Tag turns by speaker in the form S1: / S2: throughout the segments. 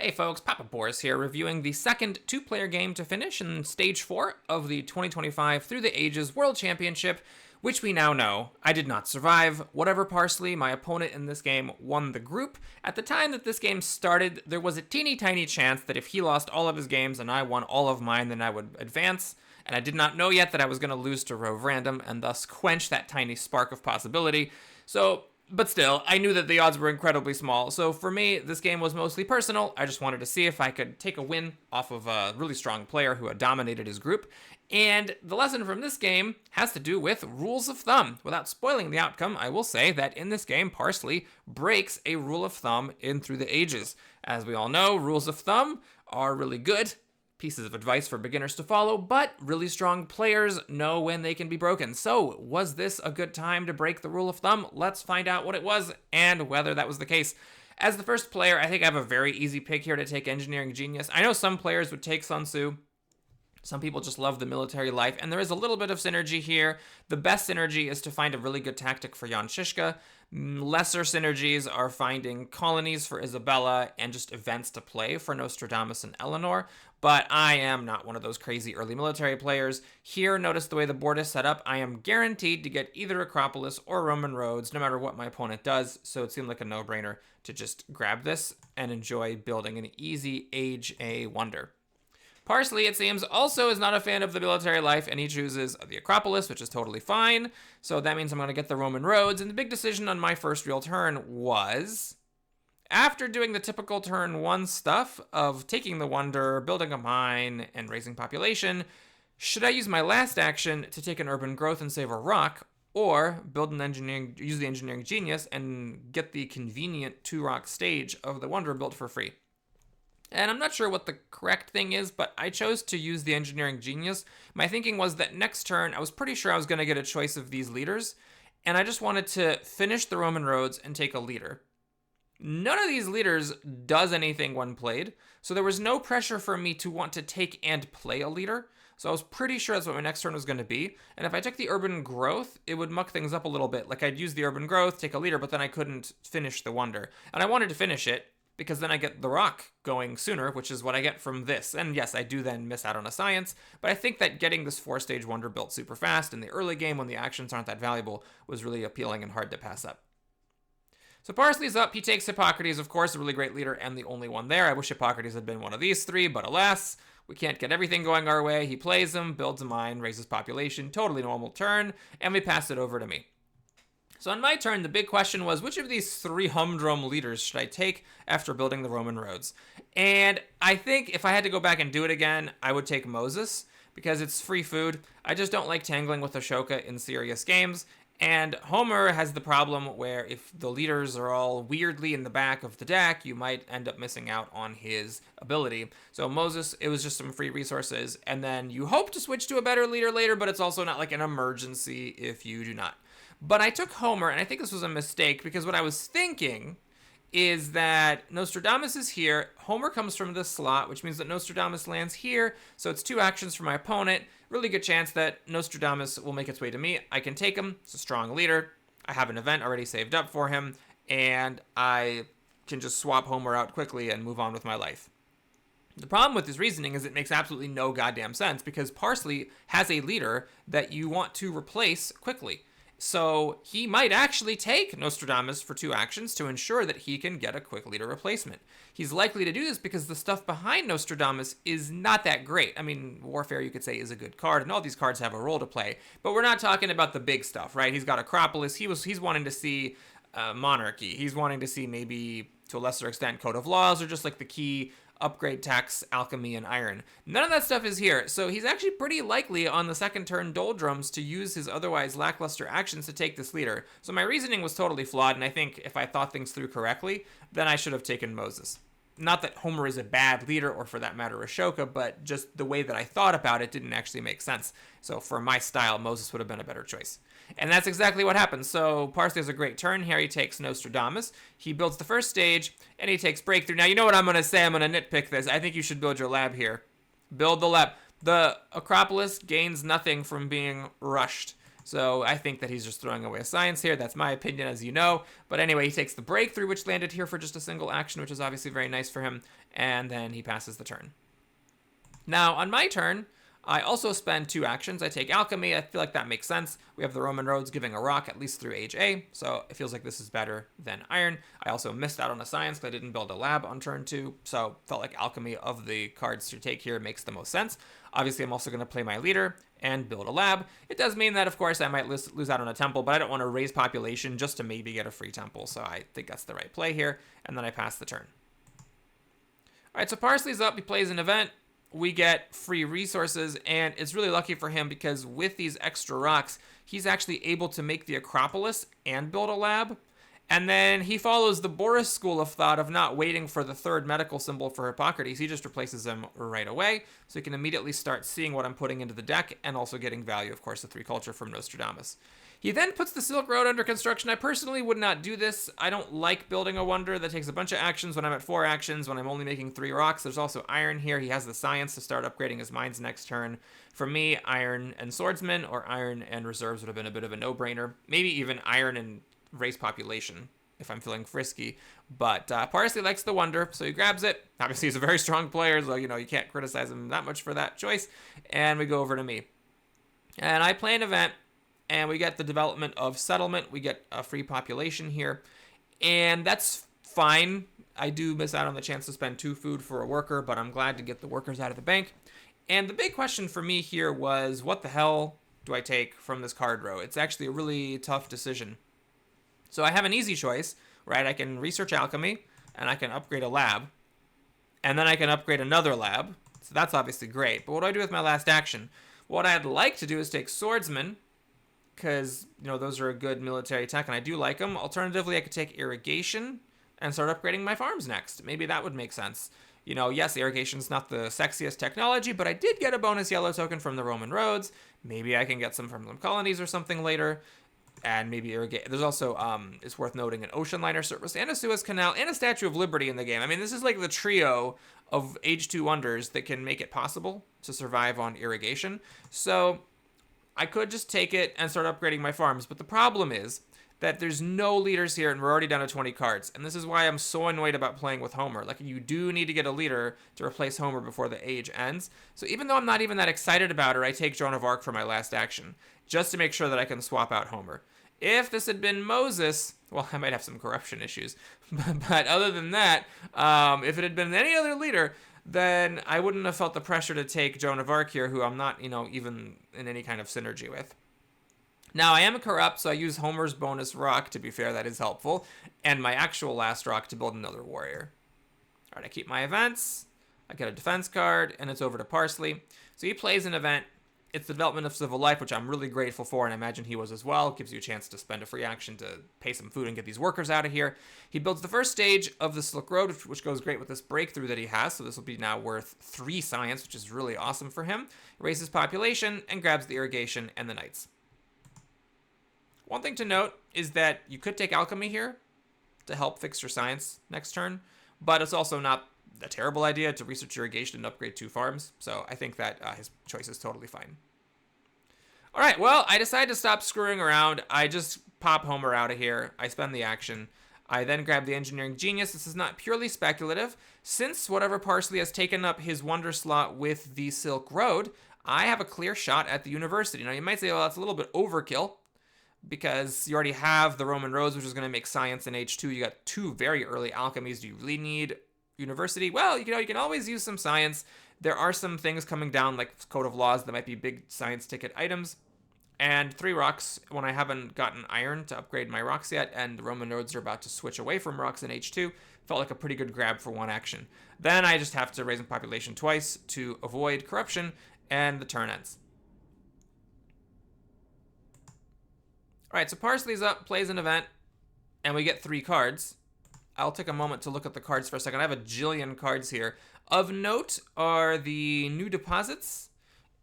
S1: Hey folks, Papa Boris here, reviewing the second two-player game to finish in Stage 4 of the 2025 Through the Ages World Championship, which we now know I did not survive. Whatever Parsley, my opponent in this game, won the group. At the time that this game started, there was a teeny tiny chance that if he lost all of his games and I won all of mine, then I would advance. And I did not know yet that I was going to lose to Rove Random and thus quench that tiny spark of possibility. But still, I knew that the odds were incredibly small, so for me, this game was mostly personal. I just wanted to see if I could take a win off of a really strong player who had dominated his group. And the lesson from this game has to do with rules of thumb. Without spoiling the outcome, I will say that in this game, Parsley breaks a rule of thumb in Through the Ages. As we all know, rules of thumb are really good pieces of advice for beginners to follow, but really strong players know when they can be broken. So, was this a good time to break the rule of thumb? Let's find out what it was and whether that was the case. As the first player, I think I have a very easy pick here to take Engineering Genius. I know some players would take Sun Tzu. Some people just love the military life, and there is a little bit of synergy here. The best synergy is to find a really good tactic for Jan Shishka. Lesser synergies are finding colonies for Isabella and just events to play for Nostradamus and Eleanor. But I am not one of those crazy early military players. Here, notice the way the board is set up. I am guaranteed to get either Acropolis or Roman roads, no matter what my opponent does. So it seemed like a no-brainer to just grab this and enjoy building an easy Age A wonder. Parsley, it seems, also is not a fan of the military life, and he chooses the Acropolis, which is totally fine. So that means I'm going to get the Roman roads, and the big decision on my first real turn was, after doing the typical turn 1 stuff of taking the wonder, building a mine, and raising population, should I use my last action to take an urban growth and save a rock, or use the engineering genius and get the convenient 2-rock stage of the wonder built for free? And I'm not sure what the correct thing is, but I chose to use the engineering genius. My thinking was that next turn, I was pretty sure I was going to get a choice of these leaders, and I just wanted to finish the Roman roads and take a leader. None of these leaders does anything when played, so there was no pressure for me to want to take and play a leader. So I was pretty sure that's what my next turn was going to be. And if I took the urban growth, it would muck things up a little bit. Like I'd use the urban growth, take a leader, but then I couldn't finish the wonder. And I wanted to finish it, because then I get the rock going sooner, which is what I get from this. And yes, I do then miss out on a science, but I think that getting this 4-stage wonder built super fast in the early game when the actions aren't that valuable was really appealing and hard to pass up. So Parsley's up. He takes Hippocrates, of course, a really great leader and the only one there. I wish Hippocrates had been one of these three, but alas, we can't get everything going our way. He plays him, builds a mine, raises population, totally normal turn, and we pass it over to me. So on my turn, the big question was, which of these 3 humdrum leaders should I take after building the Roman roads? And I think if I had to go back and do it again, I would take Moses, because it's free food. I just don't like tangling with Ashoka in serious games. And Homer has the problem where if the leaders are all weirdly in the back of the deck, you might end up missing out on his ability. So Moses, it was just some free resources. And then you hope to switch to a better leader later, but it's also not like an emergency if you do not. But I took Homer, and I think this was a mistake, because what I was thinking is that Nostradamus is here, Homer comes from this slot, which means that Nostradamus lands here, so it's 2 actions for my opponent. Really good chance that Nostradamus will make its way to me. I can take him, it's a strong leader, I have an event already saved up for him, and I can just swap Homer out quickly and move on with my life. The problem with this reasoning is it makes absolutely no goddamn sense, because Parsley has a leader that you want to replace quickly. So he might actually take Nostradamus for 2 actions to ensure that he can get a quick leader replacement. He's likely to do this because the stuff behind Nostradamus is not that great. I mean, Warfare, you could say, is a good card, and all these cards have a role to play. But we're not talking about the big stuff, right? He's got Acropolis. He's wanting to see monarchy. He's wanting to see maybe, to a lesser extent, Code of Laws, or just like the key upgrade tax, alchemy, and iron. None of that stuff is here, so he's actually pretty likely on the second turn doldrums to use his otherwise lackluster actions to take this leader. So my reasoning was totally flawed, and I think if I thought things through correctly, then I should have taken Moses. Not that Homer is a bad leader, or for that matter, Ashoka, but just the way that I thought about it didn't actually make sense. So for my style, Moses would have been a better choice. And that's exactly what happened. So Parsley has a great turn here. He takes Nostradamus. He builds the first stage, and he takes Breakthrough. Now, you know what I'm going to say. I'm going to nitpick this. I think you should build your lab here. Build the lab. The Acropolis gains nothing from being rushed. So I think that he's just throwing away a science here. That's my opinion, as you know. But anyway, he takes the breakthrough, which landed here for just a single action, which is obviously very nice for him. And then he passes the turn. Now, on my turn, I also spend 2 actions. I take Alchemy. I feel like that makes sense. We have the Roman roads giving a rock at least through age A, so it feels like this is better than Iron. I also missed out on a science because I didn't build a lab on turn 2, so felt like Alchemy of the cards to take here makes the most sense. Obviously, I'm also going to play my leader and build a lab. It does mean that, of course, I might lose out on a temple, but I don't want to raise population just to maybe get a free temple, so I think that's the right play here, and then I pass the turn. All right, so Parsley's up. He plays an event. We get free resources, and it's really lucky for him because with these extra rocks, he's actually able to make the Acropolis and build a lab. And then he follows the Boris school of thought of not waiting for the 3rd medical symbol for Hippocrates. He just replaces them right away, so he can immediately start seeing what I'm putting into the deck and also getting value, of course, the 3 culture from Nostradamus. He then puts the Silk Road under construction. I personally would not do this. I don't like building a wonder that takes a bunch of actions when I'm at 4 actions, when I'm only making 3 rocks. There's also Iron here. He has the science to start upgrading his mines next turn. For me, Iron and Swordsman or Iron and Reserves would have been a bit of a no-brainer. Maybe even Iron and Race Population if I'm feeling frisky. But Parsley likes the wonder, so he grabs it. Obviously, he's a very strong player, so you can't criticize him that much for that choice. And we go over to me. And I play an event. And we get the development of settlement. We get a free population here. And that's fine. I do miss out on the chance to spend 2 food for a worker, but I'm glad to get the workers out of the bank. And the big question for me here was, what the hell do I take from this card row? It's actually a really tough decision. So I have an easy choice, right? I can research alchemy, and I can upgrade a lab. And then I can upgrade another lab. So that's obviously great. But what do I do with my last action? What I'd like to do is take Swordsman, because, those are a good military tech, and I do like them. Alternatively, I could take Irrigation and start upgrading my farms next. Maybe that would make sense. Yes, Irrigation's not the sexiest technology, but I did get a bonus yellow token from the Roman roads. Maybe I can get some from the colonies or something later. And maybe Irrigate. There's also, it's worth noting, an ocean liner service and a Suez Canal and a Statue of Liberty in the game. I mean, this is like the trio of Age 2 wonders that can make it possible to survive on Irrigation. So I could just take it and start upgrading my farms, but the problem is that there's no leaders here and we're already down to 20 cards. And this is why I'm so annoyed about playing with Homer. Like, you do need to get a leader to replace Homer before the age ends. So even though I'm not even that excited about her, I take Joan of Arc for my last action, just to make sure that I can swap out Homer. If this had been Moses, well, I might have some corruption issues. But other than that, if it had been any other leader, then I wouldn't have felt the pressure to take Joan of Arc here, who I'm not, even in any kind of synergy with. Now, I am corrupt, so I use Homer's bonus rock. To be fair, that is helpful. And my actual last rock to build another warrior. All right, I keep my events. I get a defense card, and it's over to Parsley. So he plays an event. It's the development of civil life, which I'm really grateful for, and I imagine he was as well. It gives you a chance to spend a free action to pay some food and get these workers out of here. He builds the first stage of the Silk Road, which goes great with this breakthrough that he has, so this will be now worth 3 science, which is really awesome for him. Raises population, and grabs the irrigation and the knights. One thing to note is that you could take alchemy here to help fix your science next turn, but it's also not a terrible idea to research irrigation and upgrade 2 farms, so I think that his choice is totally fine. All right, well, I decided to stop screwing around. I just pop Homer out of here. I spend the action. I then grab the Engineering Genius. This is not purely speculative. Since whatever Parsley has taken up his wonder slot with the Silk Road, I have a clear shot at the university. Now, you might say, well, that's a little bit overkill, because you already have the Roman roads, which is going to make science in H2. You got 2 very early alchemies. Do you really need university? Well, you can always use some science. There are some things coming down, like Code of Laws, that might be big science ticket items. And 3 rocks when I haven't gotten iron to upgrade my rocks yet, and the Roman roads are about to switch away from rocks in H2. Felt like a pretty good grab for 1 action. Then I just have to raise my population twice to avoid corruption, and the turn ends. All right, so Parsley's up, plays an event, and we get 3 cards. I'll take a moment to look at the cards for a second. I have a jillion cards here. Of note are the new deposits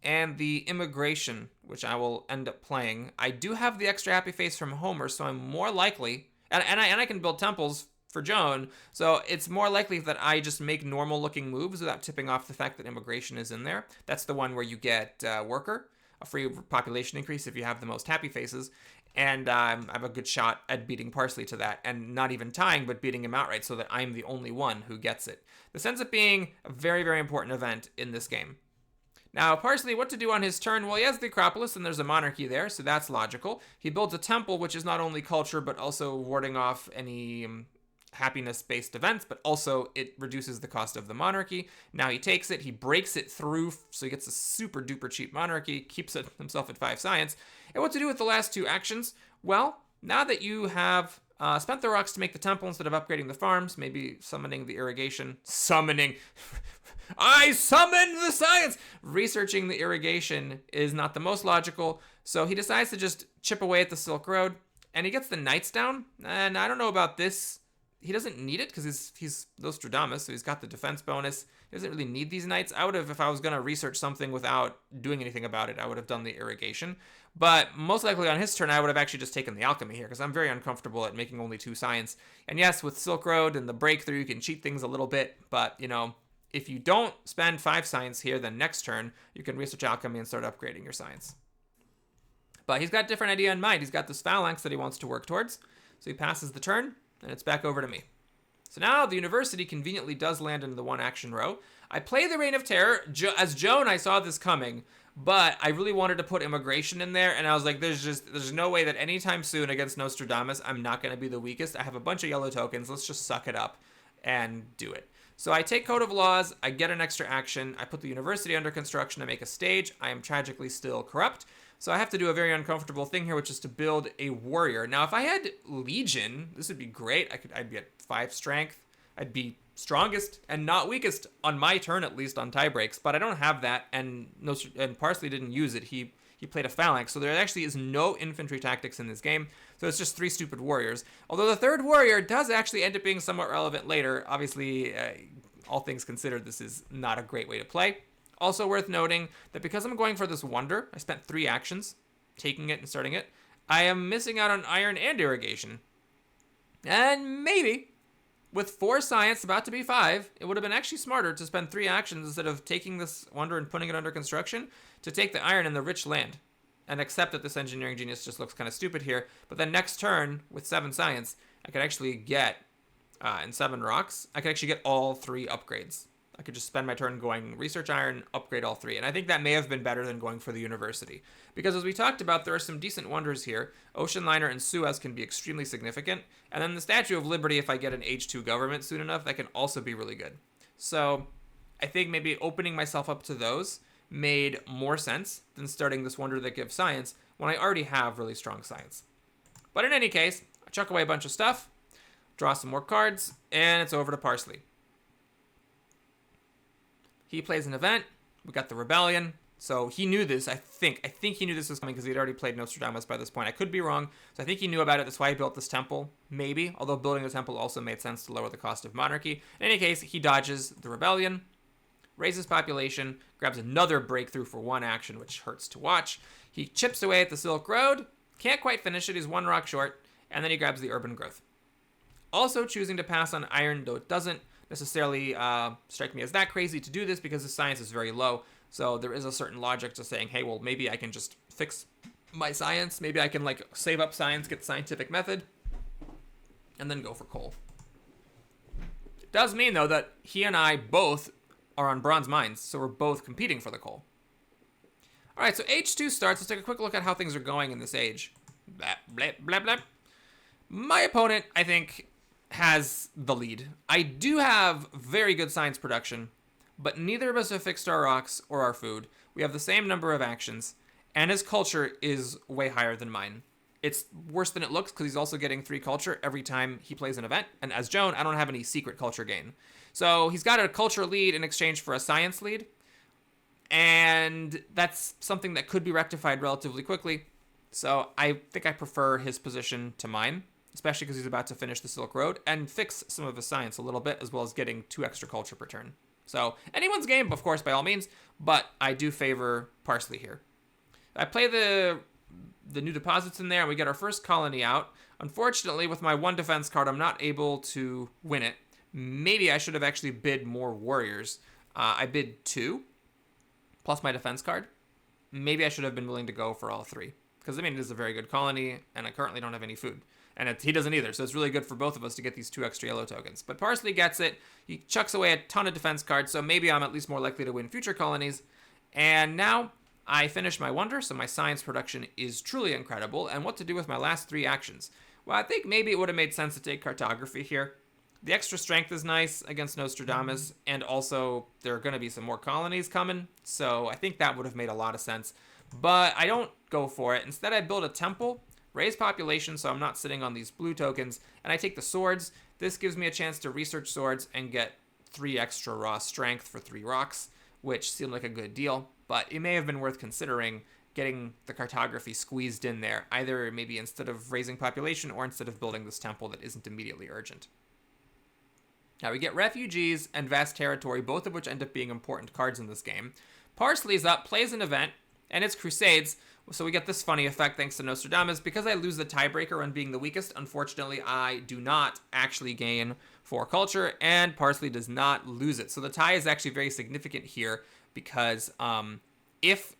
S1: and the immigration, which I will end up playing. I do have the extra happy face from Homer, so I'm more likely, and I can build temples for Joan, so it's more likely that I just make normal looking moves without tipping off the fact that immigration is in there. That's the one where you get worker. a free population increase if you have the most happy faces. And I have a good shot at beating Parsley to that, and not even tying, but beating him outright so that I'm the only one who gets it. This ends up being a very, very important event in this game. Now, Parsley, what to do on his turn? Well, he has the Acropolis, and there's a monarchy there, so that's logical. He builds a temple, which is not only culture, but also warding off any happiness-based events, but also it reduces the cost of the monarchy. Now he takes it, he breaks it through, so he gets a super-duper cheap monarchy, keeps it himself at 5 science. And what to do with the last 2 actions? Well, now that you have spent the rocks to make the temple instead of upgrading the farms, maybe summoning the irrigation. Summoning! I summon the science! Researching the irrigation is not the most logical, so he decides to just chip away at the Silk Road, and he gets the knights down, and I don't know about this. He doesn't need it because he's Nostradamus, so he's got the defense bonus. He doesn't really need these knights. I would have, if I was going to research something without doing anything about it, I would have done the irrigation. But most likely on his turn, I would have actually just taken the alchemy here because I'm very uncomfortable at making only 2 science. And yes, with Silk Road and the breakthrough, you can cheat things a little bit. But, you know, if you don't spend 5 science here, then next turn, you can research alchemy and start upgrading your science. But he's got a different idea in mind. He's got this phalanx that he wants to work towards. So he passes the turn. And it's back over to me. So now the university conveniently does land into the 1 action row. I play the Reign of Terror. As Joan, I saw this coming, but I really wanted to put immigration in there, and I was like, there's no way that anytime soon against Nostradamus, I'm not going to be the weakest. I have a bunch of yellow tokens. Let's just suck it up and do it. So I take Code of Laws. I get an extra action. I put the university under construction to make a stage. I am tragically still corrupt. So I have to do a very uncomfortable thing here, which is to build a warrior. Now, if I had Legion, this would be great. I'd be at 5 strength. I'd be strongest and not weakest on my turn, at least on tie breaks. But I don't have that, and Parsley didn't use it. He played a phalanx, so there actually is no infantry tactics in this game. So it's just 3 stupid warriors. Although the 3rd warrior does actually end up being somewhat relevant later. Obviously, all things considered, this is not a great way to play. Also worth noting that because I'm going for this wonder, I spent 3 actions, taking it and starting it, I am missing out on iron and irrigation. And maybe, with 4 science, about to be 5, it would have been actually smarter to spend 3 actions instead of taking this wonder and putting it under construction, to take the iron and the rich land. And accept that this engineering genius just looks kind of stupid here. But then next turn, with 7 science, I could actually get, in 7 rocks, I could actually get all 3 upgrades. I could just spend my turn going research iron, upgrade all 3. And I think that may have been better than going for the university. Because as we talked about, there are some decent wonders here. Ocean Liner and Suez can be extremely significant. And then the Statue of Liberty, if I get an H2 government soon enough, that can also be really good. So I think maybe opening myself up to those made more sense than starting this wonder that gives science when I already have really strong science. But in any case, I chuck away a bunch of stuff, draw some more cards, and it's over to Parsley. He plays an event. We got the rebellion. So he knew this, I think. I think he knew this was coming because he'd already played Nostradamus by this point. I could be wrong. So I think he knew about it. That's why he built this temple, maybe. Although building the temple also made sense to lower the cost of monarchy. In any case, he dodges the rebellion, raises population, grabs another breakthrough for 1 action, which hurts to watch. He chips away at the Silk Road. Can't quite finish it. He's 1 rock short. And then he grabs the urban growth. Also choosing to pass on iron, though it doesn't necessarily strike me as that crazy to do this because the science is very low. So there is a certain logic to saying, hey, well, maybe I can just fix my science. Maybe I can like save up science, get the scientific method, and then go for coal. It does mean, though, that he and I both are on bronze mines, so we're both competing for the coal. All right, so H2 starts. Let's take a quick look at how things are going in this age. Blah, blah, blah, blah. My opponent, I think, has the lead. I do have very good science production, but neither of us have fixed our rocks or our food. We have the same number of actions, and his culture is way higher than mine. It's worse than it looks because he's also getting 3 culture every time he plays an event, and as Joan, I don't have any secret culture gain. So he's got a culture lead in exchange for a science lead, and that's something that could be rectified relatively quickly. So I think I prefer his position to mine, especially because he's about to finish the Silk Road and fix some of his science a little bit, as well as getting 2 extra culture per turn. So anyone's game, of course, by all means, but I do favor Parsley here. I play the new deposits in there, and we get our first colony out. Unfortunately, with my 1 defense card, I'm not able to win it. Maybe I should have actually bid more warriors. I bid 2, plus my defense card. maybe I should have been willing to go for all three. Because, I mean, it is a very good colony, and I currently don't have any food. And he doesn't either, so it's really good for both of us to get these 2 extra yellow tokens. But Parsley gets it. He chucks away a ton of defense cards, so maybe I'm at least more likely to win future colonies. And now I finish my wonder, so my science production is truly incredible. And what to do with my last 3 actions? Well, I think maybe it would have made sense to take cartography here. The extra strength is nice against Nostradamus, and also there are going to be some more colonies coming, so I think that would have made a lot of sense. But I don't go for it. Instead, I build a temple, raise population so I'm not sitting on these blue tokens, and I take the swords. This gives me a chance to research swords and get 3 extra raw strength for 3 rocks, which seemed like a good deal, but it may have been worth considering getting the cartography squeezed in there, either maybe instead of raising population or instead of building this temple that isn't immediately urgent. Now we get refugees and vast territory, both of which end up being important cards in this game. Parsley's up, plays an event, and it's Crusades, so we get this funny effect thanks to Nostradamus. Because I lose the tiebreaker on being the weakest, unfortunately, I do not actually gain 4 culture, and Parsley does not lose it. So the tie is actually very significant here, because if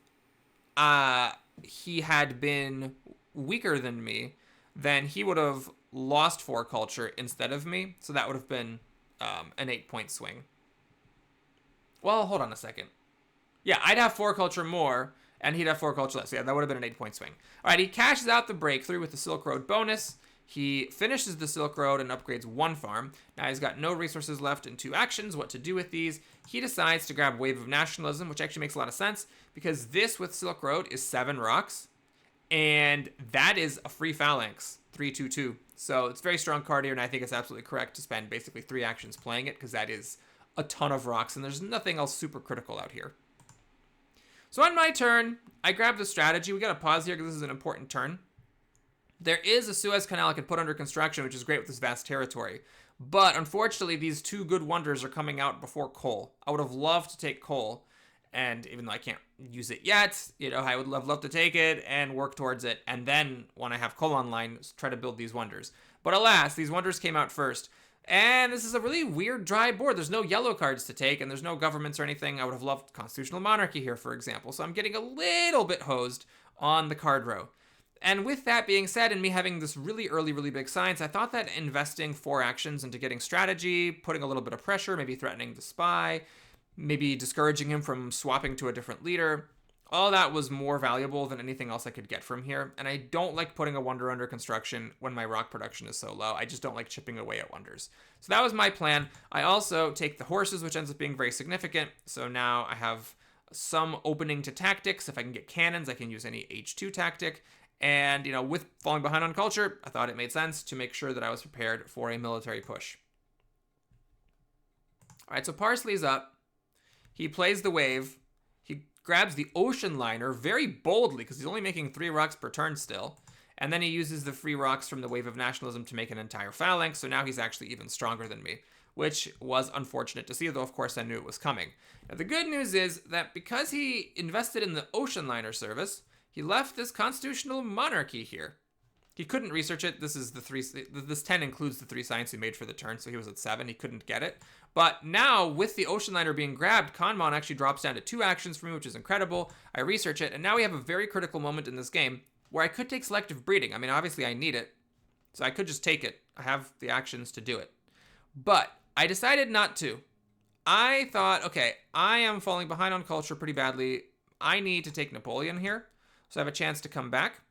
S1: he had been weaker than me, then he would have lost 4 culture instead of me, so that would have been an 8-point swing. Well, hold on a second. Yeah, I'd have 4 culture more, and he'd have 4 culture less. Yeah, that would have been an 8-point swing. All right, he cashes out the breakthrough with the Silk Road bonus. He finishes the Silk Road and upgrades 1 farm. Now he's got no resources left in 2 actions. What to do with these? He decides to grab Wave of Nationalism, which actually makes a lot of sense, because this with Silk Road is 7 rocks, and that is a free phalanx, 3/2/2. So it's a very strong card here, and I think it's absolutely correct to spend basically 3 actions playing it, because that is a ton of rocks, and there's nothing else super critical out here. So on my turn, I grab the strategy. We got to pause here because this is an important turn. There is a Suez Canal I can put under construction, which is great with this vast territory. But unfortunately, these 2 good wonders are coming out before coal. I would have loved to take coal, and even though I can't use it yet, I would love to take it and work towards it, and then when I have coal online, try to build these wonders. But alas, these wonders came out first. And this is a really weird dry board. There's no yellow cards to take, and there's no governments or anything. I would have loved constitutional monarchy here, for example. So I'm getting a little bit hosed on the card row. And with that being said, and me having this really early, really big science, I thought that investing 4 actions into getting strategy, putting a little bit of pressure, maybe threatening the spy, maybe discouraging him from swapping to a different leader, all that was more valuable than anything else I could get from here. And I don't like putting a wonder under construction when my rock production is so low. I just don't like chipping away at wonders. So that was my plan. I also take the horses, which ends up being very significant. So now I have some opening to tactics. If I can get cannons, I can use any H2 tactic. And, with falling behind on culture, I thought it made sense to make sure that I was prepared for a military push. All right, so Parsley's up. He plays the wave. He grabs the ocean liner very boldly because he's only making 3 rocks per turn still. And then he uses the free rocks from the Wave of Nationalism to make an entire phalanx. So now he's actually even stronger than me, which was unfortunate to see, though of course I knew it was coming. Now the good news is that because he invested in the ocean liner service, he left this constitutional monarchy here. He couldn't research it. This 10 includes the 3 science he made for the turn, so he was at 7. He couldn't get it. But now, with the ocean liner being grabbed, Kanmon actually drops down to 2 actions for me, which is incredible. I research it, and now we have a very critical moment in this game where I could take selective breeding. I mean, obviously I need it, so I could just take it. I have the actions to do it. But I decided not to. I thought, okay, I am falling behind on culture pretty badly. I need to take Napoleon here, so I have a chance to come back.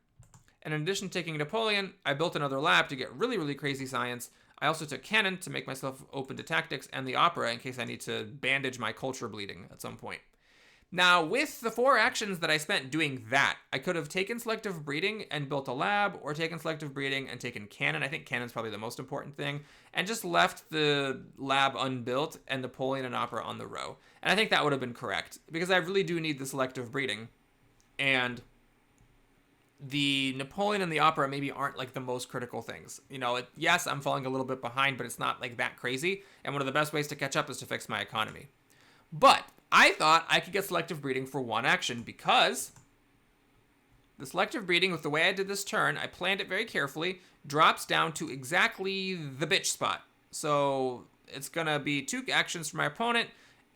S1: And in addition to taking Napoleon, I built another lab to get really, really crazy science. I also took cannon to make myself open to tactics and the opera in case I need to bandage my culture bleeding at some point. Now, with the 4 actions that I spent doing that, I could have taken selective breeding and built a lab, or taken selective breeding and taken cannon. I think cannon's probably the most important thing, and just left the lab unbuilt and Napoleon and opera on the row. And I think that would have been correct, because I really do need the selective breeding. And the Napoleon and the opera maybe aren't like the most critical things. Yes, I'm falling a little bit behind, but it's not like that crazy. And one of the best ways to catch up is to fix my economy. But I thought I could get selective breeding for 1 action because the selective breeding, with the way I did this turn, I planned it very carefully, drops down to exactly the bitch spot. So it's going to be 2 actions for my opponent,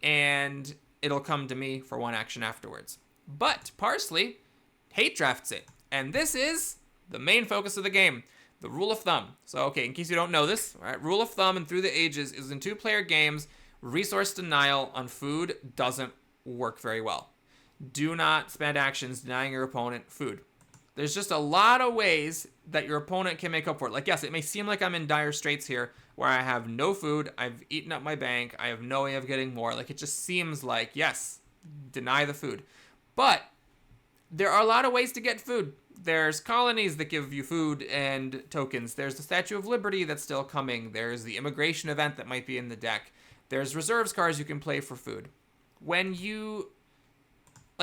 S1: and it'll come to me for 1 action afterwards. But Parsley hate drafts it. And this is the main focus of the game. The rule of thumb. So, okay, in case you don't know this, all right, rule of thumb and Through the Ages is in two-player games, resource denial on food doesn't work very well. Do not spend actions denying your opponent food. There's just a lot of ways that your opponent can make up for it. Like, yes, it may seem like I'm in dire straits here where I have no food, I've eaten up my bank, I have no way of getting more. Like, it just seems like, yes, deny the food. But there are a lot of ways to get food. There's colonies that give you food and tokens. There's the Statue of Liberty that's still coming. There's the immigration event that might be in the deck. There's reserves cards you can play for food. When you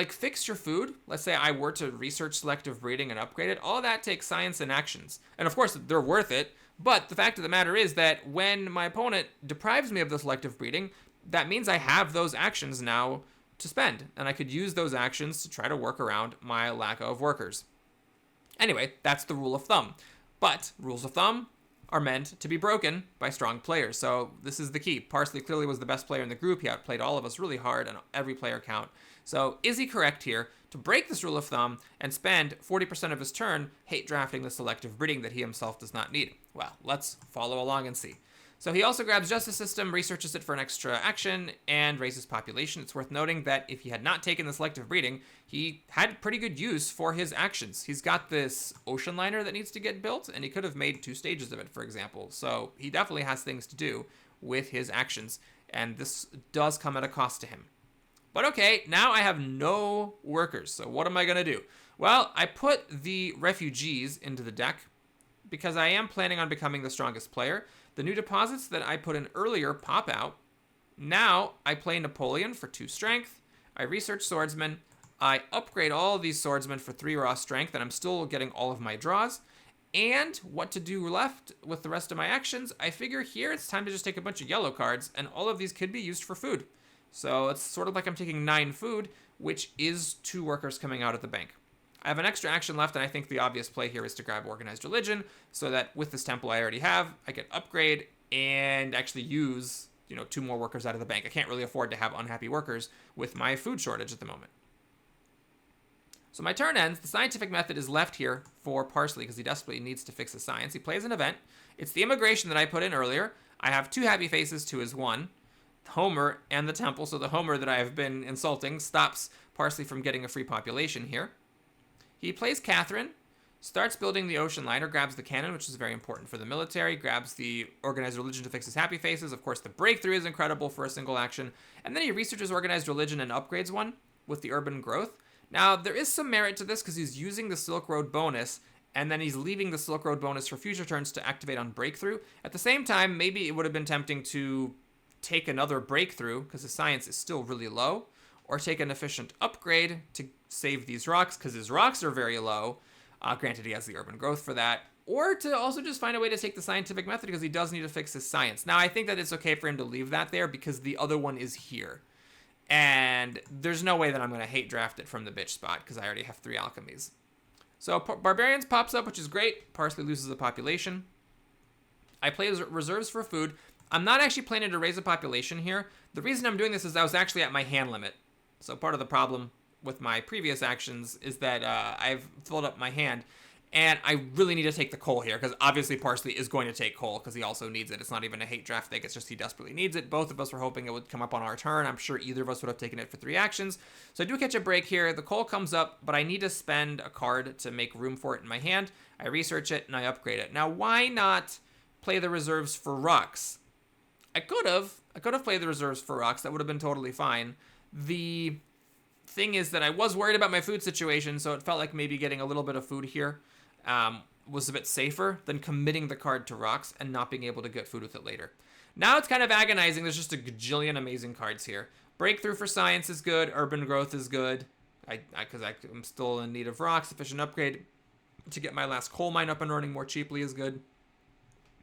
S1: fix your food, let's say I were to research selective breeding and upgrade it, all that takes science and actions. And of course, they're worth it. But the fact of the matter is that when my opponent deprives me of the selective breeding, that means I have those actions now to spend. And I could use those actions to try to work around my lack of workers. Anyway, that's the rule of thumb. But rules of thumb are meant to be broken by strong players. So this is the key. Parsley clearly was the best player in the group. He outplayed all of us really hard on every player count. So is he correct here to break this rule of thumb and spend 40% of his turn hate drafting the selective breeding that he himself does not need? Well, let's follow along and see. So he also grabs Justice System, researches it for an extra action, and raises population. It's worth noting that if he had not taken the selective breeding, he had pretty good use for his actions. He's got this ocean liner that needs to get built, and he could have made 2 stages of it, for example. So he definitely has things to do with his actions, and this does come at a cost to him. But okay, now I have no workers, so what am I going to do? Well, I put the refugees into the deck because I am planning on becoming the strongest player. The new deposits that I put in earlier pop out. Now I play Napoleon for 2 strength. I research swordsman. I upgrade all of these swordsmen for 3 raw strength, and I'm still getting all of my draws. And what to do left with the rest of my actions, I figure here it's time to just take a bunch of yellow cards, and all of these could be used for food. So it's sort of like I'm taking 9 food, which is 2 workers coming out of the bank. I have an extra action left, and I think the obvious play here is to grab Organized Religion, so that with this temple I already have, I can upgrade and actually use, 2 more workers out of the bank. I can't really afford to have unhappy workers with my food shortage at the moment. So my turn ends. The scientific method is left here for Parsley because he desperately needs to fix the science. He plays an event. It's the immigration that I put in earlier. I have 2 happy faces to his 1. Homer and the temple, so the Homer that I have been insulting stops Parsley from getting a free population here. He plays Catherine, starts building the ocean liner, grabs the cannon, which is very important for the military, grabs the Organized Religion to fix his happy faces. Of course, the breakthrough is incredible for a single action. And then he researches Organized Religion and upgrades one with the urban growth. Now, there is some merit to this because he's using the Silk Road bonus, and then he's leaving the Silk Road bonus for future turns to activate on breakthrough. At the same time, maybe it would have been tempting to take another breakthrough because his science is still really low, or take an efficient upgrade to save these rocks because his rocks are very low. Granted, he has the urban growth for that. Or to also just find a way to take the scientific method because he does need to fix his science. Now, I think that it's okay for him to leave that there because the other one is here. And there's no way that I'm going to hate draft it from the bitch spot because I already have 3 alchemies. So Barbarians pops up, which is great. Parsley loses a population. I play reserves for food. I'm not actually planning to raise a population here. The reason I'm doing this is I was actually at my hand limit. So part of the problem with my previous actions is that I've filled up my hand. And I really need to take the coal here, because obviously Parsley is going to take coal, because he also needs it. It's not even a hate draft thing, it's just he desperately needs it. Both of us were hoping it would come up on our turn. I'm sure either of us would have taken it for 3 actions. So I do catch a break here. The coal comes up, but I need to spend a card to make room for it in my hand. I research it, and I upgrade it. Now, why not play the reserves for rocks? I could have played the reserves for rocks. That would have been totally fine. The thing is that I was worried about my food situation, so it felt like maybe getting a little bit of food here was a bit safer than committing the card to rocks and not being able to get food with it later. Now it's kind of agonizing. There's just a gajillion amazing cards here. Breakthrough for science is good. Urban growth is good. Because I'm still in need of rocks. Efficient upgrade to get my last coal mine up and running more cheaply is good.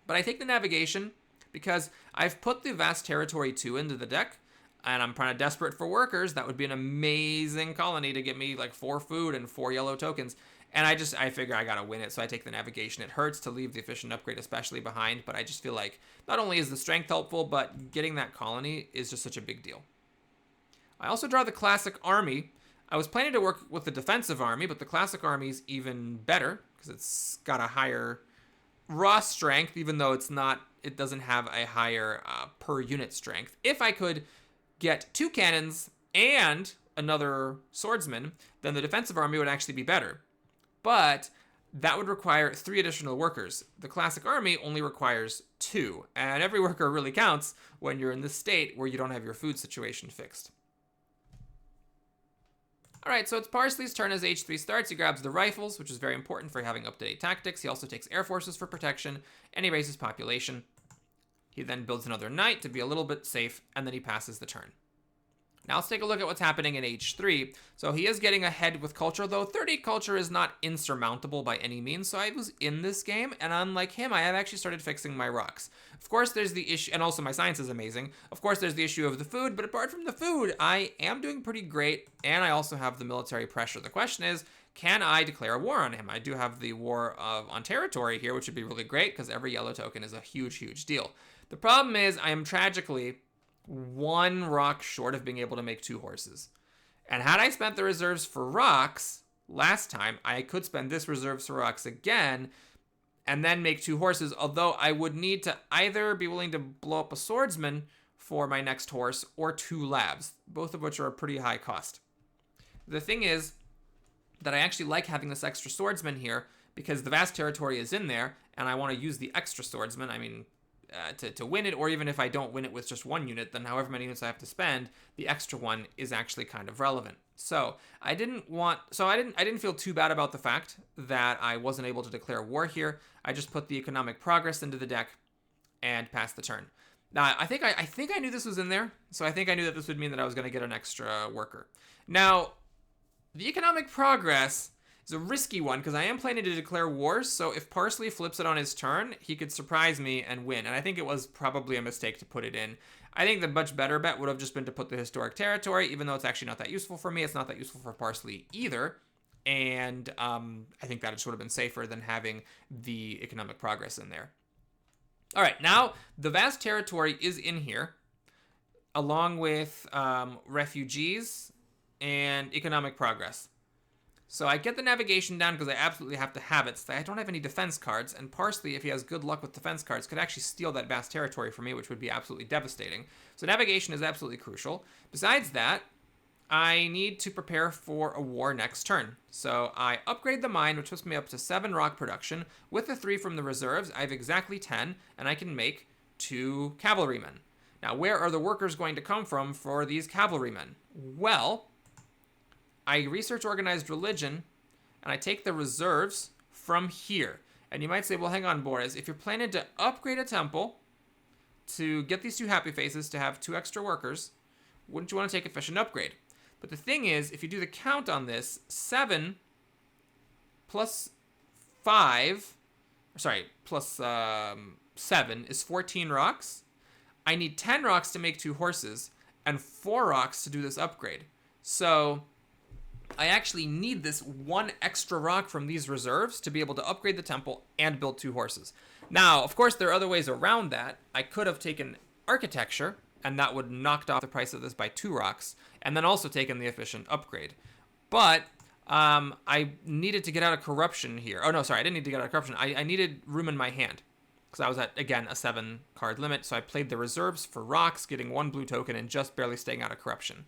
S1: But I take the navigation because I've put the vast territory 2 into the deck. And I'm kind of desperate for workers. That would be an amazing colony to get me like 4 food and 4 yellow tokens. And I figure I gotta win it, so I take the navigation. It hurts to leave the efficient upgrade especially behind, but I just feel like not only is the strength helpful, but getting that colony is just such a big deal. I also draw the classic army. I was planning to work with the defensive army, but the classic army is even better because it's got a higher raw strength, even though it doesn't have a higher per unit strength. If I could get 2 cannons and another swordsman, then the defensive army would actually be better. But that would require 3 additional workers. The classic army only requires 2, and every worker really counts when you're in this state where you don't have your food situation fixed. Alright, so it's Parsley's turn as H3 starts. He grabs the rifles, which is very important for having up-to-date tactics. He also takes air forces for protection, and he raises population. He then builds another knight to be a little bit safe, and then he passes the turn. Now let's take a look at what's happening in H3. So he is getting ahead with culture, though 30 culture is not insurmountable by any means. So I was in this game, and unlike him, I have actually started fixing my rocks. Of course, there's the issue, and also my science is amazing. Of course, there's the issue of the food, but apart from the food, I am doing pretty great, and I also have the military pressure. The question is, can I declare a war on him? I do have the war on territory here, which would be really great, because every yellow token is a huge, huge deal. The problem is, I am tragically 1 rock short of being able to make 2 horses. And had I spent the reserves for rocks last time, I could spend this reserves for rocks again and then make 2 horses, although I would need to either be willing to blow up a swordsman for my next horse or 2 labs, both of which are a pretty high cost. The thing is that I actually like having this extra swordsman here because the vast territory is in there and I want to use the extra swordsman. I mean, to win it, or even if I don't win it with just 1 unit, then however many units I have to spend, the extra one is actually kind of relevant. So I didn't feel too bad about the fact that I wasn't able to declare war here. I just put the economic progress into the deck and passed the turn. Now I think I knew this was in there, so I think I knew that this would mean that I was going to get an extra worker. Now the economic progress is a risky one because I am planning to declare wars, so if Parsley flips it on his turn, he could surprise me and win, and I think it was probably a mistake to put it in. I think the much better bet would have just been to put the historic territory, even though it's actually not that useful for me. It's not that useful for Parsley either, and I think that just would have been safer than having the economic progress in there. All right, now the vast territory is in here, along with refugees and economic progress. So I get the navigation down because I absolutely have to have it. So I don't have any defense cards, and Parsley, if he has good luck with defense cards, could actually steal that vast territory from me, which would be absolutely devastating. So navigation is absolutely crucial. Besides that, I need to prepare for a war next turn. So I upgrade the mine, which puts me up to 7 rock production. With the 3 from the reserves, I have exactly 10, and I can make 2 cavalrymen. Now, where are the workers going to come from for these cavalrymen? Well, I research organized religion, and I take the reserves from here. And you might say, well, hang on, Boris, if you're planning to upgrade a temple to get these 2 happy faces to have 2 extra workers, wouldn't you want to take efficient upgrade? But the thing is, if you do the count on this, 7 plus 5, plus 7 is 14 rocks. I need 10 rocks to make 2 horses, and 4 rocks to do this upgrade. So I actually need this 1 extra rock from these reserves to be able to upgrade the temple and build 2 horses. Now, of course, there are other ways around that. I could have taken architecture, and that would knocked off the price of this by 2 rocks, and then also taken the efficient upgrade. But I needed to get out of corruption here. Oh, no, sorry, I didn't need to get out of corruption. I needed room in my hand because I was at, again, a 7 card limit, so I played the reserves for rocks, getting 1 blue token and just barely staying out of corruption.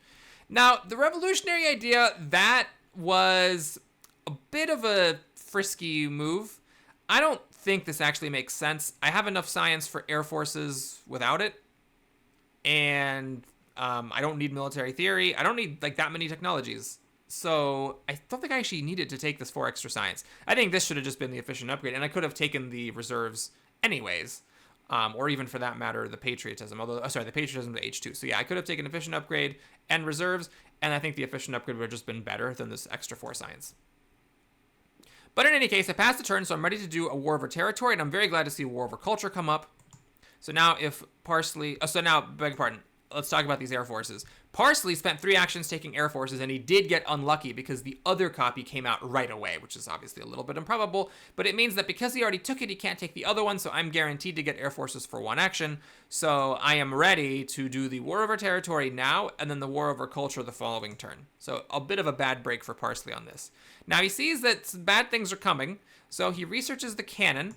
S1: Now, the revolutionary idea, that was a bit of a frisky move. I don't think this actually makes sense. I have enough science for air forces without it, and I don't need military theory. I don't need like that many technologies. So I don't think I actually needed to take this 4 extra science. I think this should have just been the efficient upgrade, and I could have taken the reserves anyways. Or even for that matter, the patriotism. Although, the patriotism to H2. So yeah, I could have taken efficient upgrade and reserves, and I think the efficient upgrade would have just been better than this extra 4 science. But in any case, I passed the turn, so I'm ready to do a war over territory, and I'm very glad to see war over culture come up. So now if Parsley, beg your pardon, let's talk about these Air Forces. Parsley spent 3 actions taking Air Forces, and he did get unlucky because the other copy came out right away, which is obviously a little bit improbable, but it means that because he already took it, he can't take the other one, so I'm guaranteed to get Air Forces for 1 action. So I am ready to do the War Over Territory now, and then the War Over Culture the following turn. So a bit of a bad break for Parsley on this. Now he sees that bad things are coming, so he researches the cannon.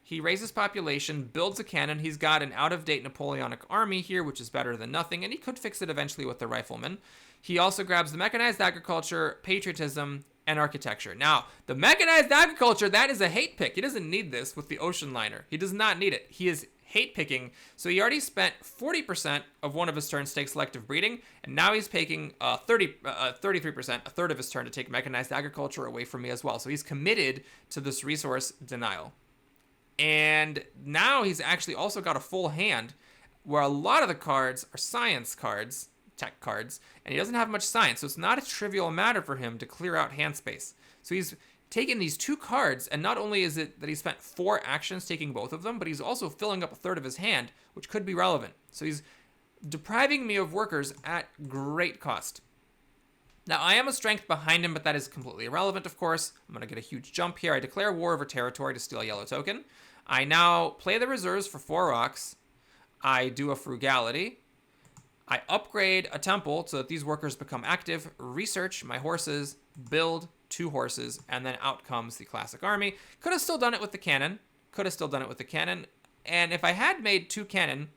S1: He raises population, builds a cannon. He's got an out-of-date Napoleonic army here, which is better than nothing, and he could fix it eventually with the riflemen. He also grabs the mechanized agriculture, patriotism, and architecture. Now, the mechanized agriculture, that is a hate pick. He doesn't need this with the ocean liner. He does not need it. He is hate picking, so he already spent 40% of one of his turns to take selective breeding, and now he's taking 33%, a third of his turn to take mechanized agriculture away from me as well. So he's committed to this resource denial. And now he's actually also got a full hand where a lot of the cards are science cards, tech cards, and he doesn't have much science, so it's not a trivial matter for him to clear out hand space. So he's taken these 2 cards, and not only is it that he spent 4 actions taking both of them, but he's also filling up a third of his hand, which could be relevant. So he's depriving me of workers at great cost. Now, I am a strength behind him, but that is completely irrelevant, of course. I'm going to get a huge jump here. I declare War Over Territory to steal a yellow token. I now play the reserves for 4 rocks. I do a frugality. I upgrade a temple so that these workers become active, research my horses, build 2 horses, and then out comes the classic army. Could have still done it with the cannon. And if I had made 2 cannon,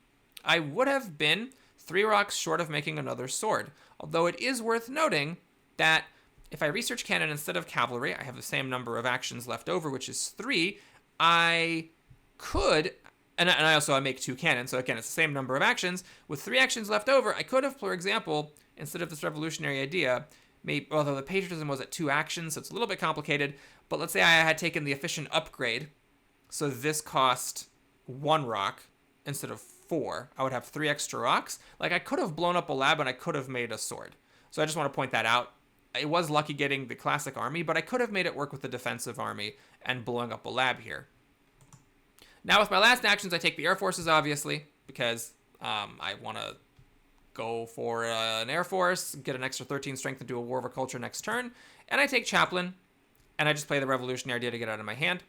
S1: I would have been 3 rocks short of making another sword. Although it is worth noting that if I research cannon instead of cavalry, I have the same number of actions left over, which is 3. I could, and I make 2 cannons, so again, it's the same number of actions. With 3 actions left over, I could have, for example, instead of this revolutionary idea, although the patriotism was at 2 actions, so it's a little bit complicated, but let's say I had taken the efficient upgrade, so this cost 1 rock instead of 4. I would have 3 extra rocks. Like, I could have blown up a lab and I could have made a sword. So I just want to point that out. It was lucky getting the classic army, but I could have made it work with the defensive army and blowing up a lab here. Now with my last actions, I take the Air Forces, obviously, because I want to go for an Air Force, get an extra 13 strength and do a War Over Culture next turn. And I take Chaplain, and I just play the revolutionary idea to get out of my hand.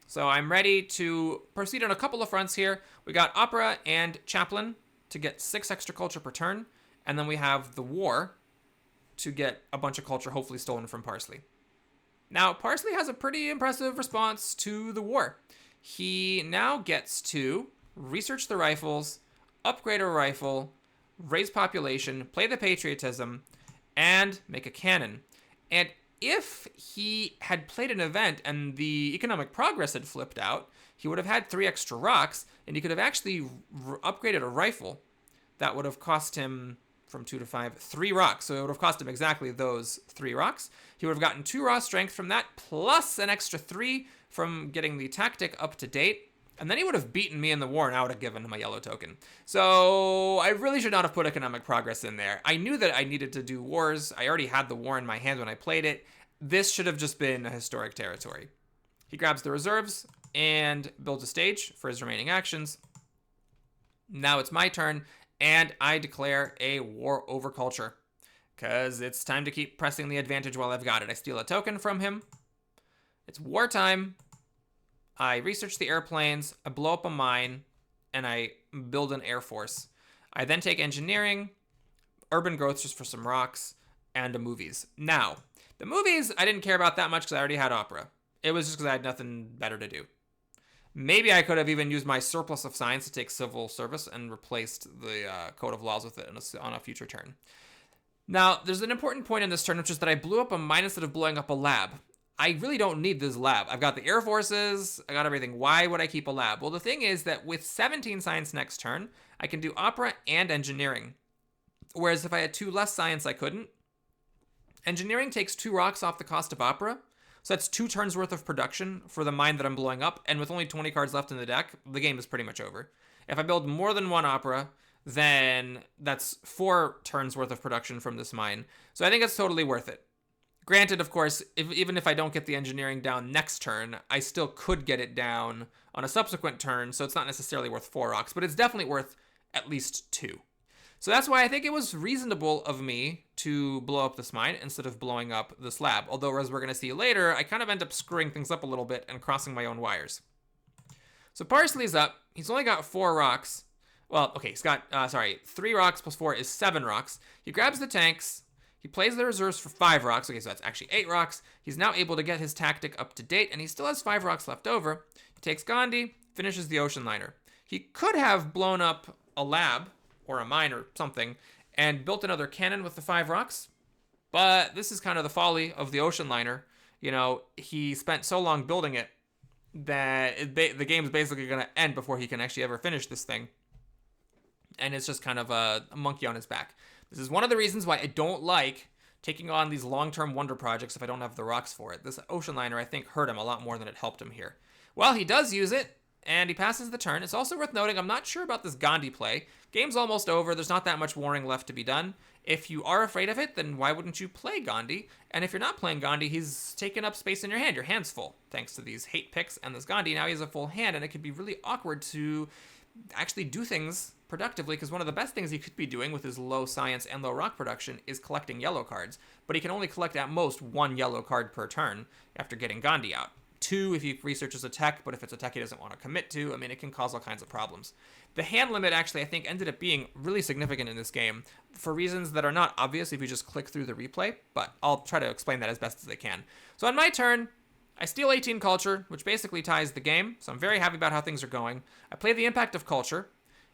S1: So I'm ready to proceed on a couple of fronts here. We got Opera and Chaplain to get 6 extra culture per turn. And then we have the War to get a bunch of culture hopefully stolen from Parsley. Now, Parsley has a pretty impressive response to the War. He now gets to research the rifles, upgrade a rifle, raise population, play the patriotism, and make a cannon. And if he had played an event and the economic progress had flipped out, he would have had 3 extra rocks, and he could have actually upgraded a rifle. That would have cost him, from 2 to 5, 3 rocks. So it would have cost him exactly those 3 rocks. He would have gotten 2 raw strength from that, plus an extra 3 from getting the tactic up to date. And then he would have beaten me in the war, and I would have given him a yellow token. So I really should not have put economic progress in there. I knew that I needed to do wars. I already had the war in my hand when I played it. This should have just been a historic territory. He grabs the reserves and builds a stage for his remaining actions. Now it's my turn, and I declare a War Over Culture, because it's time to keep pressing the advantage while I've got it. I steal a token from him. It's wartime. I research the airplanes, I blow up a mine, and I build an air force. I then take engineering, urban growth just for some rocks, and the movies. Now, the movies I didn't care about that much because I already had opera. It was just because I had nothing better to do. Maybe I could have even used my surplus of science to take civil service and replaced the code of laws with it on a future turn. Now, there's an important point in this turn, which is that I blew up a mine instead of blowing up a lab. I really don't need this lab. I've got the Air Forces, I got everything. Why would I keep a lab? Well, the thing is that with 17 science next turn, I can do opera and engineering. Whereas if I had 2 less science, I couldn't. Engineering takes 2 rocks off the cost of opera. So that's 2 turns worth of production for the mine that I'm blowing up. And with only 20 cards left in the deck, the game is pretty much over. If I build more than 1 opera, then that's 4 turns worth of production from this mine. So I think it's totally worth it. Granted, of course, even if I don't get the engineering down next turn, I still could get it down on a subsequent turn, so it's not necessarily worth 4 rocks, but it's definitely worth at least 2. So that's why I think it was reasonable of me to blow up this mine instead of blowing up this lab. Although, as we're going to see later, I kind of end up screwing things up a little bit and crossing my own wires. So Parsley's up. He's only got 4 rocks. Well, okay, he's got, 3 rocks plus 4 is 7 rocks. He grabs the tanks. He plays the reserves for 5 rocks. Okay, so that's actually 8 rocks. He's now able to get his tactic up to date, and he still has 5 rocks left over. He takes Gandhi, finishes the ocean liner. He could have blown up a lab or a mine or something and built another cannon with the 5 rocks, but this is kind of the folly of the ocean liner. You know, he spent so long building it that the game's basically going to end before he can actually ever finish this thing. And it's just kind of a monkey on his back. This is one of the reasons why I don't like taking on these long-term wonder projects if I don't have the rocks for it. This ocean liner, I think, hurt him a lot more than it helped him here. Well, he does use it, and he passes the turn. It's also worth noting, I'm not sure about this Gandhi play. Game's almost over. There's not that much warring left to be done. If you are afraid of it, then why wouldn't you play Gandhi? And if you're not playing Gandhi, he's taking up space in your hand. Your hand's full, thanks to these hate picks and this Gandhi. Now he has a full hand, and it could be really awkward to actually do things productively, because one of the best things he could be doing with his low science and low rock production is collecting yellow cards. But he can only collect at most 1 yellow card per turn after getting Gandhi out. 2 if he researches a tech, but if it's a tech he doesn't want to commit to, I mean, it can cause all kinds of problems. The hand limit actually, I think, ended up being really significant in this game for reasons that are not obvious if you just click through the replay, but I'll try to explain that as best as I can. So on my turn, I steal 18 culture, which basically ties the game, so I'm very happy about how things are going. I play the impact of culture.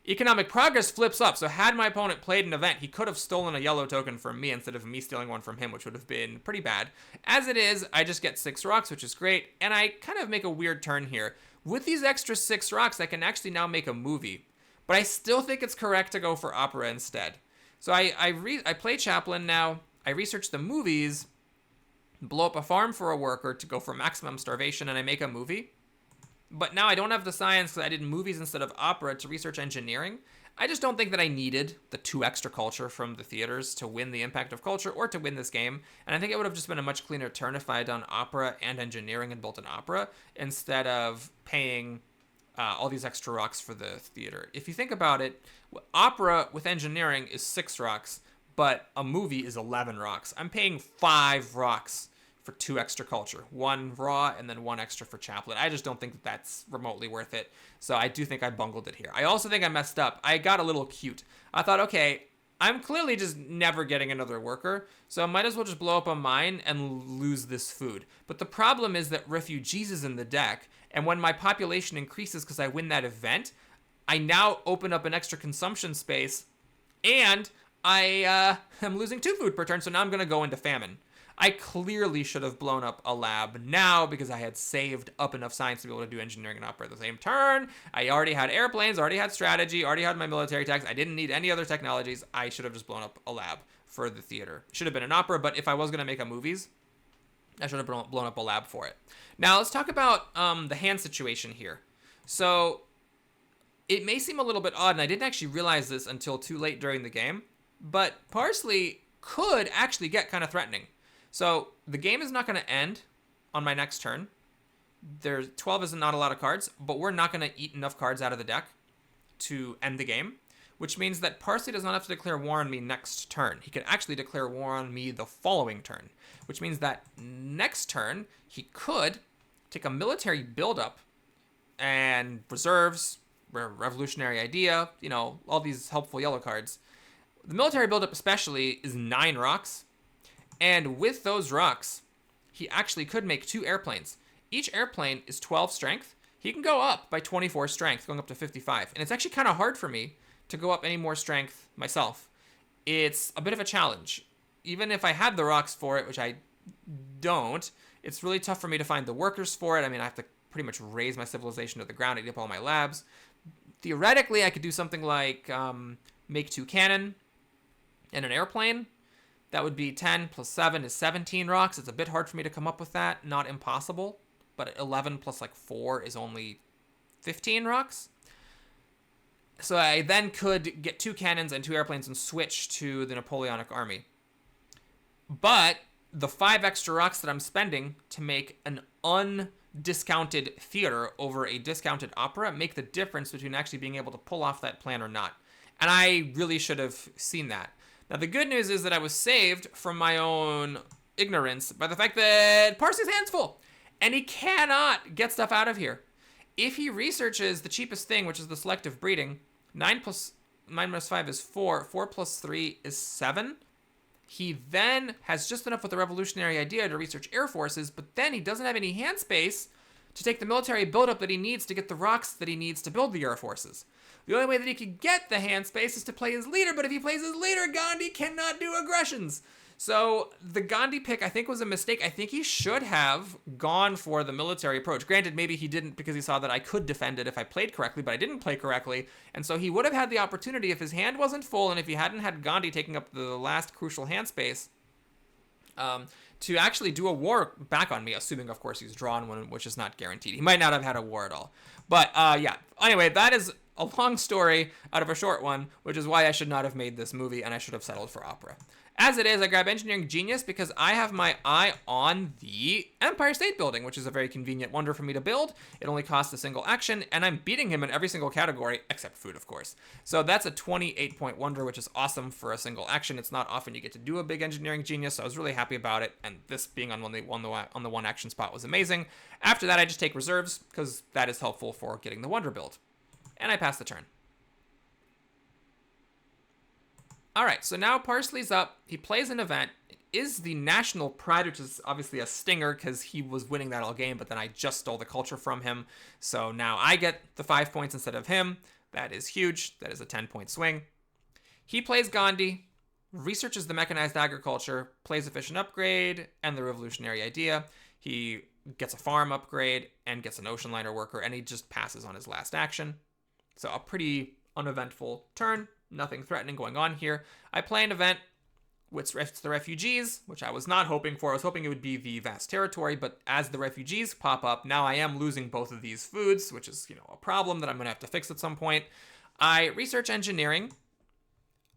S1: Economic progress flips up, so had my opponent played an event, he could have stolen a yellow token from me instead of me stealing one from him, which would have been pretty bad. As it is, I just get 6 rocks, which is great, and I kind of make a weird turn here. With these extra 6 rocks, I can actually now make a movie, but I still think it's correct to go for opera instead. So I play Chaplain now, I research the movies, blow up a farm for a worker to go for maximum starvation, and I make a movie. But now I don't have the science because I did movies instead of opera to research engineering. I just don't think that I needed the 2 extra culture from the theaters to win the impact of culture or to win this game. And I think it would have just been a much cleaner turn if I had done opera and engineering and built an opera instead of paying all these extra rocks for the theater. If you think about it, opera with engineering is 6 rocks, but a movie is 11 rocks. I'm paying 5 rocks for 2 extra culture, 1 raw and then 1 extra for Chaplain. I just don't think that that's remotely worth it. So I do think I bungled it here. I also think I messed up. I got a little cute. I thought, okay, I'm clearly just never getting another worker, so I might as well just blow up a mine and lose this food. But the problem is that Refugees is in the deck, and when my population increases because I win that event, I now open up an extra consumption space, and I am losing 2 food per turn, so now I'm going to go into famine. I clearly should have blown up a lab now because I had saved up enough science to be able to do engineering and opera at the same turn. I already had airplanes, already had strategy, already had my military techs. I didn't need any other technologies. I should have just blown up a lab for the theater. Should have been an opera, but if I was going to make a movies, I should have blown up a lab for it. Now let's talk about the hand situation here. So it may seem a little bit odd, and I didn't actually realize this until too late during the game, but Parsley could actually get kind of threatening. So the game is not going to end on my next turn. 12 is not a lot of cards, but we're not going to eat enough cards out of the deck to end the game, which means that Parsley does not have to declare war on me next turn. He could actually declare war on me the following turn, which means that next turn he could take a military buildup and reserves, revolutionary idea, you know, all these helpful yellow cards. The military buildup especially is 9 rocks. And with those rocks, he actually could make 2 airplanes. Each airplane is 12 strength. He can go up by 24 strength, going up to 55. And it's actually kind of hard for me to go up any more strength myself. It's a bit of a challenge. Even if I had the rocks for it, which I don't, it's really tough for me to find the workers for it. I mean, I have to pretty much raise my civilization to the ground to get up all my labs. Theoretically, I could do something like make 2 cannon and an airplane. That would be 10 plus 7 is 17 rocks. It's a bit hard for me to come up with that. Not impossible, but 11 plus like 4 is only 15 rocks. So I then could get 2 cannons and 2 airplanes and switch to the Napoleonic Army. But the 5 extra rocks that I'm spending to make an undiscounted theater over a discounted opera make the difference between actually being able to pull off that plan or not. And I really should have seen that. Now, the good news is that I was saved from my own ignorance by the fact that Parsley's hands full. And he cannot get stuff out of here. If he researches the cheapest thing, which is the selective breeding, 9 minus 5 is 4. 4 plus 3 is 7. He then has just enough with the revolutionary idea to research air forces, but then he doesn't have any hand space to take the military buildup that he needs to get the rocks that he needs to build the air forces. The only way that he could get the hand space is to play his leader, but if he plays his leader, Gandhi cannot do aggressions. So the Gandhi pick, I think, was a mistake. I think he should have gone for the military approach. Granted, maybe he didn't because he saw that I could defend it if I played correctly, but I didn't play correctly. And so he would have had the opportunity if his hand wasn't full and if he hadn't had Gandhi taking up the last crucial hand space, to actually do a war back on me, assuming, of course, he's drawn one, which is not guaranteed. He might not have had a war at all. But, yeah. Anyway, that is a long story out of a short one, which is why I should not have made this movie, and I should have settled for opera. As it is, I grab Engineering Genius because I have my eye on the Empire State Building, which is a very convenient wonder for me to build. It only costs a single action, and I'm beating him in every single category, except food, of course. So that's a 28-point wonder, which is awesome for a single action. It's not often you get to do a big Engineering Genius, so I was really happy about it, and this being on the one action spot was amazing. After that, I just take reserves, because that is helpful for getting the wonder build. And I pass the turn. All right, so now Parsley's up. He plays an event. It is the national pride, which is obviously a stinger because he was winning that all game, but then I just stole the culture from him. So now I get the 5 points instead of him. That is huge. That is a 10-point swing. He plays Gandhi, researches the mechanized agriculture, plays efficient upgrade and the revolutionary idea. He gets a farm upgrade and gets an ocean liner worker, and he just passes on his last action. So a pretty uneventful turn. Nothing threatening going on here. I play an event with the refugees, which I was not hoping for. I was hoping it would be the vast territory, but as the refugees pop up, now I am losing both of these foods, which is, a problem that I'm going to have to fix at some point. I research engineering.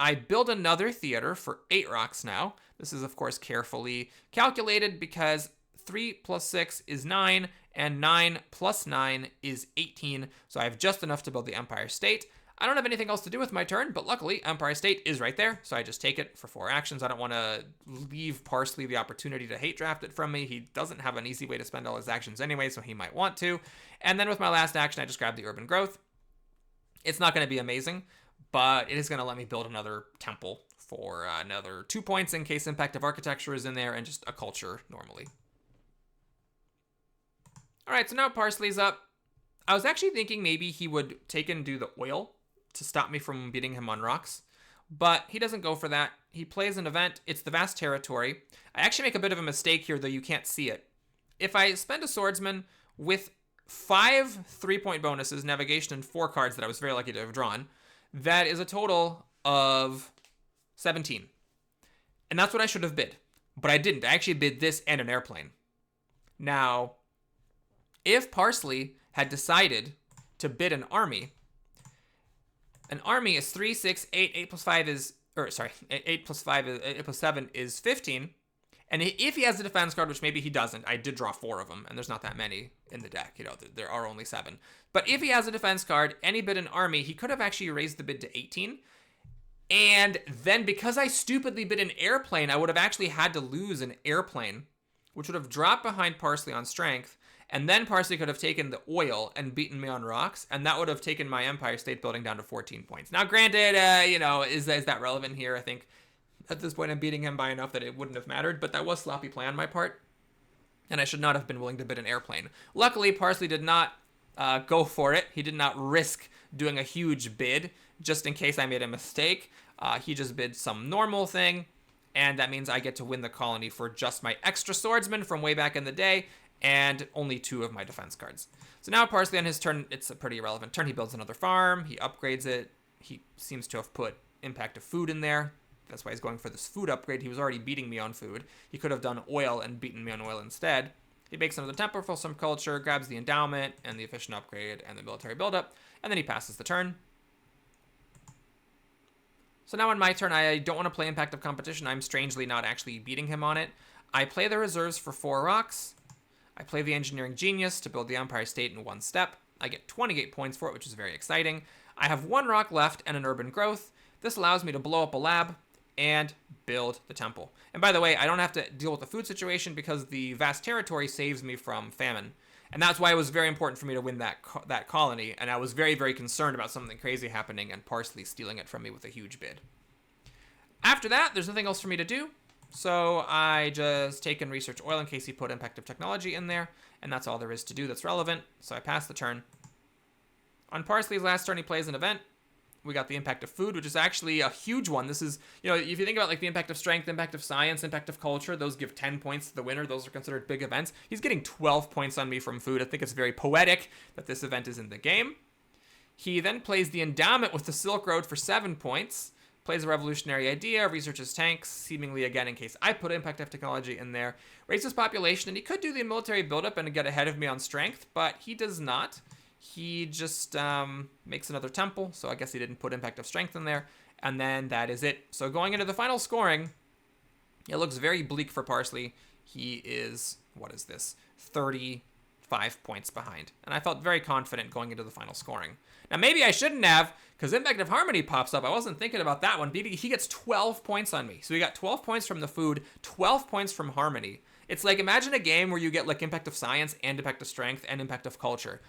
S1: I build another theater for 8 rocks now. This is, of course, carefully calculated because 3 plus 6 is 9, and 9 plus 9 is 18, so I have just enough to build the Empire State. I don't have anything else to do with my turn, but luckily Empire State is right there, so I just take it for 4 actions. I don't want to leave Parsley the opportunity to hate draft it from me. He doesn't have an easy way to spend all his actions anyway, so he might want to. And then with my last action, I just grab the Urban Growth. It's not going to be amazing, but it is going to let me build another temple for another 2 points in case Impact of Architecture is in there, and just a culture normally. All right, so now Parsley's up. I was actually thinking maybe he would take and do the oil to stop me from beating him on rocks, but he doesn't go for that. He plays an event. It's the vast territory. I actually make a bit of a mistake here, though you can't see it. If I spend a swordsman with 5 3-point bonuses, navigation, and 4 cards that I was very lucky to have drawn, that is a total of 17. And that's what I should have bid, but I didn't. I actually bid this and an airplane. Now, if Parsley had decided to bid an army is 3, 6, 8, 8 plus 5 is, 8 plus 5 is, 8 plus 7 is 15. And if he has a defense card, which maybe he doesn't, I did draw 4 of them, and there's not that many in the deck, there are only 7. But if he has a defense card and he bid an army, he could have actually raised the bid to 18. And then because I stupidly bid an airplane, I would have actually had to lose an airplane, which would have dropped behind Parsley on strength. And then Parsley could have taken the oil and beaten me on rocks, and that would have taken my Empire State Building down to 14 points. Now, granted, is that relevant here? I think at this point I'm beating him by enough that it wouldn't have mattered, but that was sloppy play on my part, and I should not have been willing to bid an airplane. Luckily, Parsley did not go for it. He did not risk doing a huge bid just in case I made a mistake. He just bid some normal thing, and that means I get to win the colony for just my extra swordsman from way back in the day, and only 2 of my defense cards. So now Parsley on his turn, it's a pretty irrelevant turn. He builds another farm, he upgrades it, he seems to have put impact of food in there. That's why he's going for this food upgrade. He was already beating me on food. He could have done oil and beaten me on oil instead. He makes another temple for some culture, grabs the endowment and the efficient upgrade and the military buildup, and then he passes the turn. So now on my turn, I don't want to play impact of competition. I'm strangely not actually beating him on it. I play the reserves for 4 rocks. I play the Engineering Genius to build the Empire State in 1 step. I get 28 points for it, which is very exciting. I have 1 rock left and an urban growth. This allows me to blow up a lab and build the temple. And by the way, I don't have to deal with the food situation because the vast territory saves me from famine. And that's why it was very important for me to win that colony, and I was very, very concerned about something crazy happening and Parsley stealing it from me with a huge bid. After that, there's nothing else for me to do, so I just take and research oil in case he put impact of technology in there, and that's all there is to do that's relevant, so I pass the turn. On Parsley's last turn, he plays an event. We got the impact of food, which is actually a huge one. This is, if you think about like the impact of strength, impact of science, impact of culture, those give 10 points to the winner. Those are considered big events. He's getting 12 points on me from food. I think it's very poetic that this event is in the game. He then plays the endowment with the Silk Road for 7 points. Plays a revolutionary idea, researches tanks, seemingly again in case I put impact of technology in there. Raises population, and he could do the military buildup and get ahead of me on strength, but he does not. He just makes another temple, so I guess he didn't put impact of strength in there. And then that is it. So going into the final scoring, it looks very bleak for Parsley. He is, 35 points behind. And I felt very confident going into the final scoring. Now maybe I shouldn't have, because impact of harmony pops up. I wasn't thinking about that one. He gets 12 points on me. So we got 12 points from the food, 12 points from harmony. It's like, imagine a game where you get like impact of science and impact of strength and impact of culture.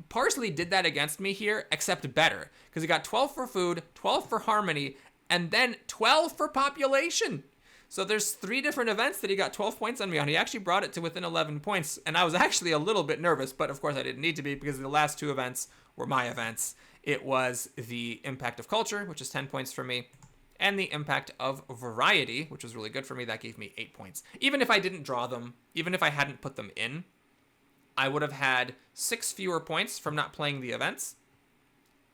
S1: Parsley did that against me here, except better, because he got 12 for food, 12 for harmony, and then 12 for population. So there's 3 different events that he got 12 points on me on. He actually brought it to within 11 points, and I was actually a little bit nervous, but of course I didn't need to be because the last 2 events were my events. It was the impact of culture, which is 10 points for me, and the impact of variety, which was really good for me. That gave me 8 points. Even if I didn't draw them, even if I hadn't put them in, I would have had 6 fewer points from not playing the events,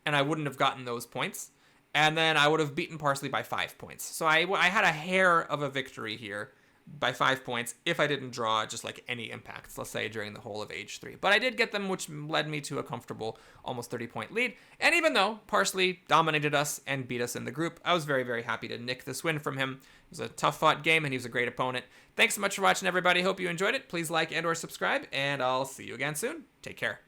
S1: and I wouldn't have gotten those points. And then I would have beaten Parsley by 5 points. So I had a hair of a victory here by 5 points if I didn't draw just like any impacts, let's say during the whole of Age 3. But I did get them, which led me to a comfortable almost 30-point lead. And even though Parsley dominated us and beat us in the group, I was very, very happy to nick this win from him. It was a tough-fought game, and he was a great opponent. Thanks so much for watching, everybody. Hope you enjoyed it. Please like and or subscribe, and I'll see you again soon. Take care.